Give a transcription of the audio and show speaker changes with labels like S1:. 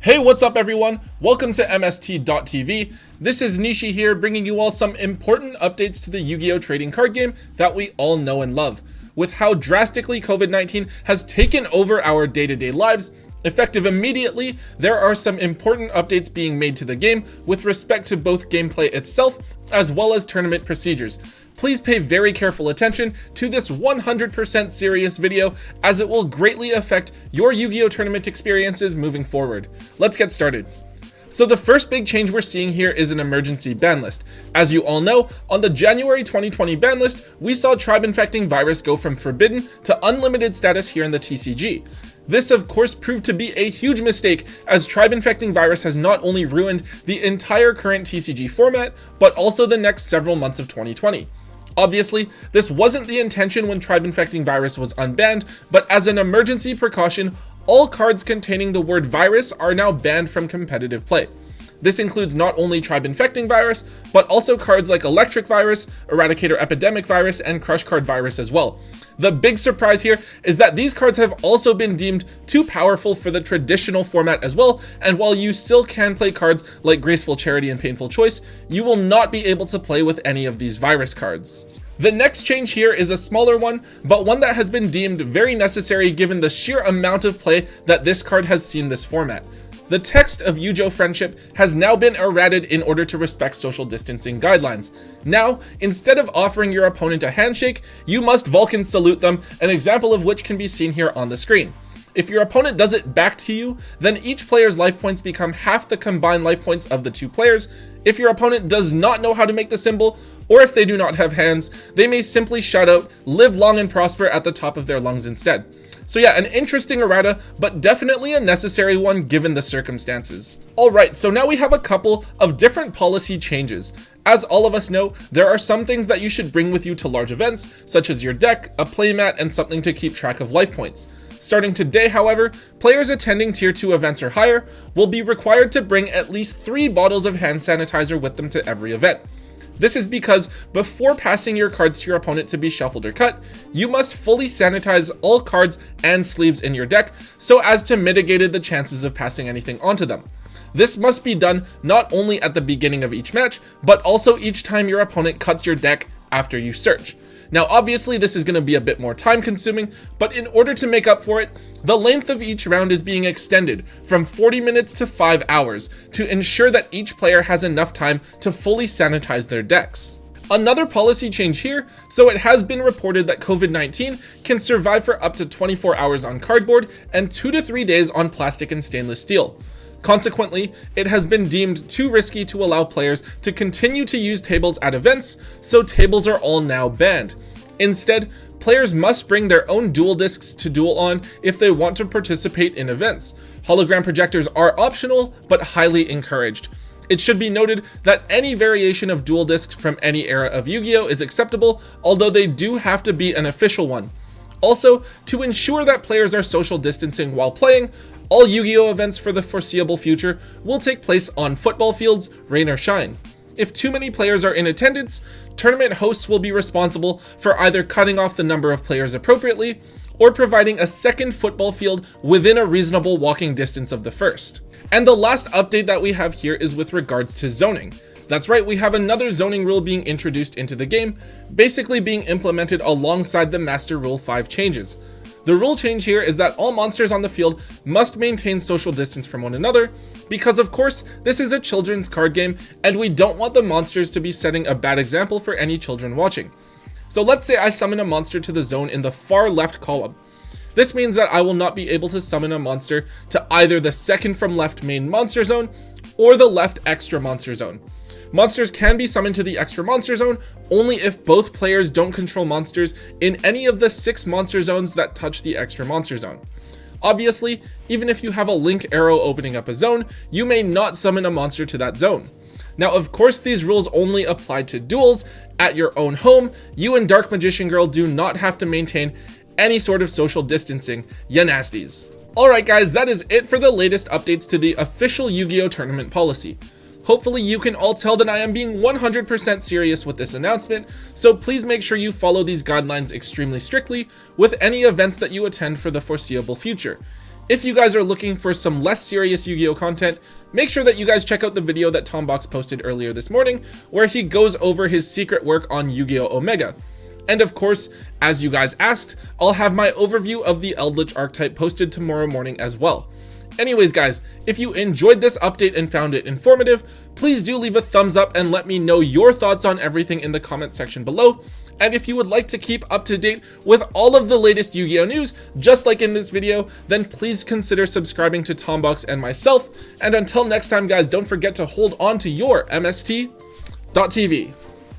S1: Hey, what's up everyone? Welcome to MST.TV. This is Nishi here, bringing you all some important updates to the Yu-Gi-Oh trading card game that we all know and love. With how drastically COVID-19 has taken over our day-to-day lives, effective immediately, there are some important updates being made to the game with respect to both gameplay itself as well as tournament procedures. Please pay very careful attention to this 100% serious video as it will greatly affect your Yu-Gi-Oh tournament experiences moving forward. Let's get started. So the first big change we're seeing here is an emergency ban list. As you all know, on the January 2020 ban list, we saw tribe infecting virus go from forbidden to unlimited status here in the TCG. This of course proved to be a huge mistake, as tribe infecting virus has not only ruined the entire current TCG format, but also the next several months of 2020. Obviously, this wasn't the intention when tribe infecting virus was unbanned, but as an emergency precaution, all cards containing the word virus are now banned from competitive play. This includes not only tribe infecting virus, but also cards like electric virus, eradicator epidemic virus, and crush card virus as well. The big surprise here is that these cards have also been deemed too powerful for the traditional format as well, and while you still can play cards like Graceful Charity and Painful Choice, you will not be able to play with any of these virus cards. The next change here is a smaller one, but one that has been deemed very necessary given the sheer amount of play that this card has seen this format. The text of Yugioh friendship has now been errated in order to respect social distancing guidelines. Now, instead of offering your opponent a handshake, you must Vulcan salute them, an example of which can be seen here on the screen. If your opponent does it back to you, then each player's life points become half the combined life points of the two players. If your opponent does not know how to make the symbol, or if they do not have hands, they may simply shout out, "Live long and prosper" at the top of their lungs instead. So yeah, an interesting errata, but definitely a necessary one given the circumstances. Alright, so now we have a couple of different policy changes. As all of us know, there are some things that you should bring with you to large events, such as your deck, a playmat, and something to keep track of life points. Starting today, however, players attending Tier 2 events or higher will be required to bring at least 3 bottles of hand sanitizer with them to every event. This is because before passing your cards to your opponent to be shuffled or cut, you must fully sanitize all cards and sleeves in your deck so as to mitigate the chances of passing anything onto them. This must be done not only at the beginning of each match, but also each time your opponent cuts your deck after you search. Now obviously this is going to be a bit more time consuming, but in order to make up for it, the length of each round is being extended from 40 minutes to 5 hours to ensure that each player has enough time to fully sanitize their decks. Another policy change here, so it has been reported that COVID-19 can survive for up to 24 hours on cardboard and 2 to 3 days on plastic and stainless steel. Consequently, it has been deemed too risky to allow players to continue to use tables at events, so tables are all now banned. Instead, players must bring their own dual discs to duel on if they want to participate in events. Hologram projectors are optional, but highly encouraged. It should be noted that any variation of dual discs from any era of Yu-Gi-Oh is acceptable, although they do have to be an official one. Also, to ensure that players are social distancing while playing, all Yu-Gi-Oh events for the foreseeable future will take place on football fields, rain or shine. If too many players are in attendance, tournament hosts will be responsible for either cutting off the number of players appropriately or providing a second football field within a reasonable walking distance of the first. And the last update that we have here is with regards to zoning. That's right, we have another zoning rule being introduced into the game, basically being implemented alongside the Master Rule 5 changes. The rule change here is that all monsters on the field must maintain social distance from one another, because of course this is a children's card game and we don't want the monsters to be setting a bad example for any children watching. So let's say I summon a monster to the zone in the far left column. This means that I will not be able to summon a monster to either the second from left main monster zone or the left extra monster zone. Monsters can be summoned to the extra monster zone only if both players don't control monsters in any of the 6 monster zones that touch the extra monster zone. Obviously, even if you have a link arrow opening up a zone, you may not summon a monster to that zone. Now of course these rules only apply to duels. At your own home, you and Dark Magician Girl do not have to maintain any sort of social distancing, ya nasties. Alright guys, that is it for the latest updates to the official Yu-Gi-Oh tournament policy. Hopefully you can all tell that I am being 100% serious with this announcement, so please make sure you follow these guidelines extremely strictly with any events that you attend for the foreseeable future. if you guys are looking for some less serious Yu-Gi-Oh content, make sure that you guys check out the video that Tombox posted earlier this morning, where he goes over his secret work on Yu-Gi-Oh! Omega. And of course, as you guys asked, I'll have my overview of the Eldritch archetype posted tomorrow morning as well. Anyways guys, if you enjoyed this update and found it informative, please do leave a thumbs up and let me know your thoughts on everything in the comment section below. And if you would like to keep up to date with all of the latest Yu-Gi-Oh news, just like in this video, then please consider subscribing to Tombox and myself. And until next time guys, don't forget to hold on to your MST.TV.